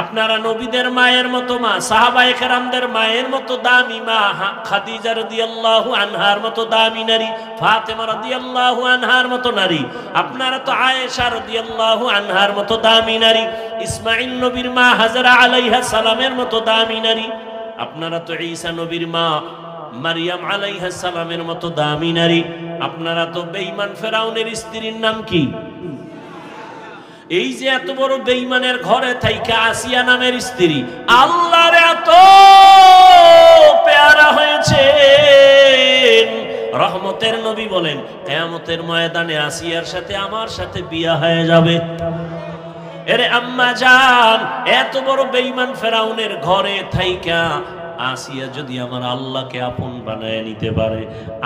আপনারা নবীদের মায়ের মতো মা, সাহাবায়ে কেরামদের মায়ের মতো দামি মা, খাদিজা রাদিয়াল্লাহু আনহার মতো দামি নারী, ফাতেমা রাদিয়াল্লাহু আনহার মতো নারী। আপনারা তো আয়েশা রাদিয়াল্লাহু আনহার মতো দামি নারী, ইসমাঈল নবীর মা হাজরা আলাইহা সালামের মতো দামি নারী। আপনারা তো ঈসা নবীর মা মারিয়াম আলাইহা সালামের মতো দামি নারী। আপনারা তো বেঈমান ফেরাউনের স্ত্রীর নাম কি? এই যে এত বড় বেঈমানের ঘরে থাইকা আসিয়া নামের স্ত্রী আল্লাহর এত পেয়ারা হয়েছে। রহমতের নবী বলেন, কিয়ামতের ময়দানে আসিয়ার সাথে আমার সাথে বিয়া হয়ে যাবে। এরে আম্মা জান, এত বড় বেঈমান ফেরাউনের ঘরে থাইকা আসিয়া যদি আমার আল্লাহকে আপন বানায় নিতে পারে,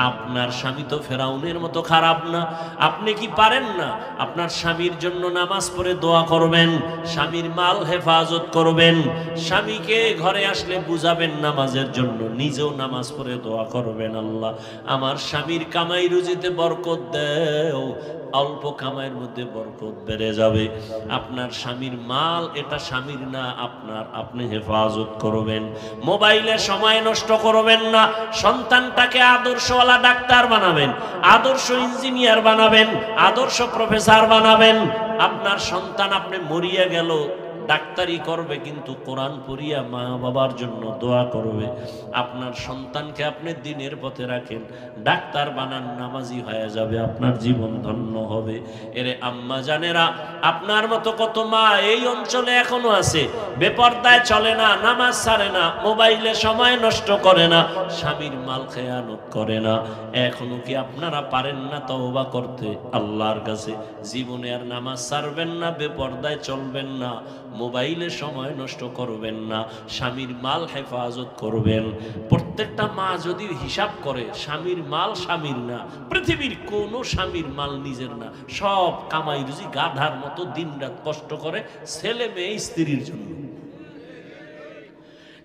আপনার স্বামী তো ফেরাউনের মতো খারাপ না। আপনি কি পারেন না আপনার স্বামীর জন্য নামাজ পড়ে দোয়া করবেন, স্বামীর মাল হেফাজত করবেন, স্বামীকে ঘরে আসলে বুঝাবেন নামাজের জন্য, নিজেও নামাজ পড়ে দোয়া করবেন, আল্লাহ আমার স্বামীর কামাই রুজিতে বরকত দেও, অল্প কামাইয়ের মধ্যে বরকত বেড়ে যাবে। আপনার স্বামীর মাল এটা স্বামীর না আপনার, আপনি হেফাজত করবেন। মোবাইলে সময় নষ্ট করবেন না। সন্তানটাকে আদর্শওয়ালা ডাক্তার বানাবেন, আদর্শ ইঞ্জিনিয়ার বানাবেন, আদর্শ প্রফেসর বানাবেন। আপনার সন্তান আপনি মরিয়া গেল ডাক্তারি করবে কিন্তু কোরআন পড়িয়া মা বাবার জন্য দোয়া করবে। আপনার সন্তানকে আপনি দ্বীনের পথে রাখেন, ডাক্তার বানান, নামাজি হয়ে যাবে, আপনার জীবন ধন্য হবে। এরে আম্মা জানেরা, আপনার মতো কত মা এই অঞ্চলে এখনো আছে, বেপরদায় চলে না, নামাজ ছাড়ে না, মোবাইলে সময় নষ্ট করে না, স্বামীর মাল খেয়ানত করে না। এখনো কি আপনারা পারেন না তওবা করতে আল্লাহর কাছে? জীবনে আর নামাজ ছাড়বেন না, বেপরদায় চলবেন না, মোবাইলে সময় নষ্ট করবেন না, স্বামীর মাল হেফাজত করবেন। প্রত্যেকটা মা যদি হিসাব করে, স্বামীর মাল স্বামীর না, পৃথিবীর কোনো স্বামীর মাল নিজের না, সব কামাই রুজি গাধার মতো দিনরাত কষ্ট করে ছেলে মেয়ে স্ত্রীর জন্য।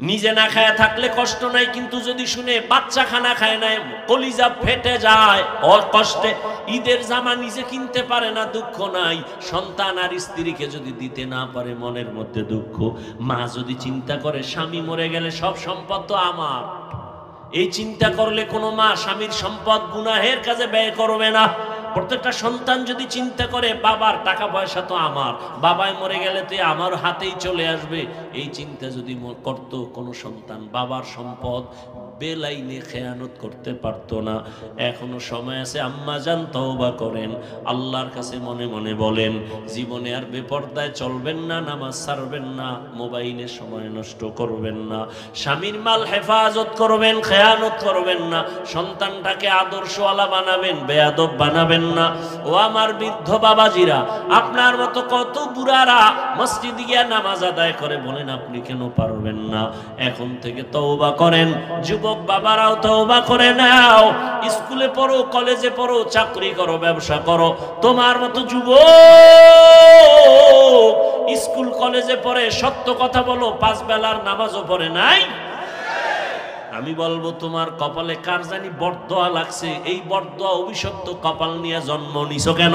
নিজে না খায় থাকলে কষ্ট নাই, কিন্তু যদি শুনে বাচ্চা খানা খায় নাই, কলিজা ফেটে যায় কষ্টে। ঈদের জামা নিজে কিনতে পারে না, দুঃখ নাই। সন্তান আর স্ত্রীকে যদি দিতে না পারে, মনের মধ্যে দুঃখ। মা যদি চিন্তা করে স্বামী মরে গেলে সব সম্পদ তো আমার, এই চিন্তা করলে কোনো মা স্বামীর সম্পদ গুনাহের কাজে ব্যয় করবে না। প্রত্যেকটা সন্তান যদি চিন্তা করে বাবার টাকা পয়সা তো আমার, বাবাই মরে গেলে তো আমার হাতেই চলে আসবে, এই চিন্তা যদি করতো, কোনো সন্তান বাবার সম্পদ বেলাইনে খেয়ানত করতে পারতো না। এখনো সময় আছে, আম্মা জান তওবা করেন, আল্লাহর কাছে মনে মনে বলেন, জীবনে আর বেপরদায় চলবেন না, নামাজ ছাড়বেন না, মোবাইলে সময় নষ্ট করবেন না, স্বামীর মাল হেফাজত করবেন, খেয়ানত করবেন না, সন্তানটাকে আদর্শওয়ালা বানাবেন, বেয়াদব বানাবেন না। ও আমার বৃদ্ধ বাবাজিরা, আপনার মতো কত বুড়ারা মসজিদে গিয়ে নামাজ আদায় করে, বলেন আপনি কেন পারবেন না? এখন থেকে তওবা করেন। যুবক বাবারাও তওবা করে নাও। স্কুলে পড়ো, কলেজে পড়ো, চাকরি করো, ব্যবসা করো, তোমার মতো যুবক স্কুল কলেজে পড়ে, সত্য কথা বলো, 5 বেলার নামাজও পড়ে নাই। আমি বলবো তোমার কপালে কার জানি বরদোয়া লাগছে, এই বরদোয়া অভিশপ্ত কপাল নিয়ে জন্ম নিছো কেন?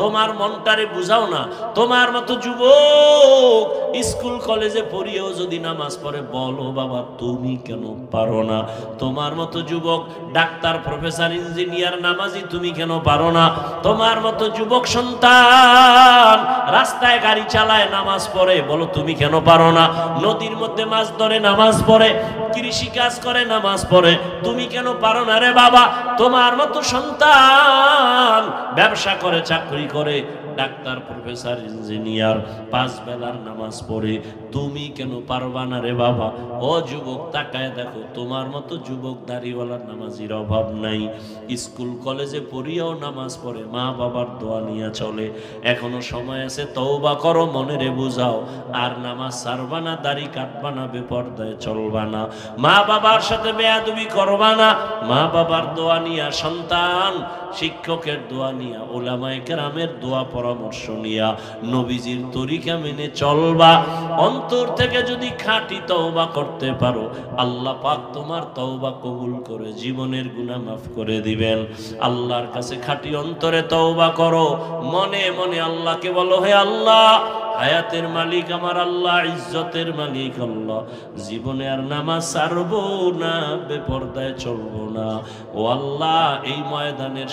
তোমার মনটারে বুঝাও না। তোমার মতো যুবক স্কুল কলেজে পড়িয়েও যদি নামাজ পড়ে, বলো বাবা তুমি কেন পারো না? তোমার মতো যুবক ডাক্তার, প্রফেসর, ইঞ্জিনিয়ার, নামাজি, তুমি কেন পারো না? তোমার মতো যুবক সন্তান রাস্তায় গাড়ি চালায়, নামাজ পড়ে, বলো তুমি কেন পারো না? নদীর মধ্যে মাছ ধরে, নামাজ পড়ে, কৃষি কাজ করে, পারে নামাজ পড়ে, তুমি কেন পারো না রে বাবা? তোমার মতো সন্তান ব্যবসা করে, চাকরি করে, ডাক্তার, প্রফেসর, ইঞ্জিনিয়ার, 5 বেলার নামাজ পড়ে, তুমি কেন পারবা না রে বাবা? ও যুবক, তাকায় দেখো, তোমার মতো যুবক দাড়িওয়ালার নামাজির অভাব নাই। স্কুল কলেজে পড়িয়াও নামাজ পড়ে, মা বাবার দোয়া নিয়ে চলে। এখনো সময় আছে, তওবা করো, মনে রে বুঝাও। আর নামাজ ছাড়বা না, দাড়ি কাটবা না, বেপরদায় চলবা না, মা বাবার সাথে বেয়াদবি করবা না। মা বাবার দোয়া নিয়া, সন্তান শিক্ষকের দোয়া নিয়া, ওলামায়ে কেরামের দোয়া পরামর্শ নিয়া, নবীজির তরিকা মেনে চলবা। অন্তর থেকে যদি খাঁটি তওবা করতে পারো, আল্লাহ পাক তোমার তওবা কবুল করে জীবনের গুনাহ মাফ করে দিবেন। আল্লাহর কাছে খাঁটি অন্তরে তওবা করো, মনে মনে আল্লাহকে বলো, হে আল্লাহ, হায়াতের মালিক আমার আল্লাহ, ইজ্জতের মালিক আল্লাহ, জীবনে আর নামাজ ছাড়বো না, বেপরদায় চলবো না। ও আল্লাহ, এই ময়দানের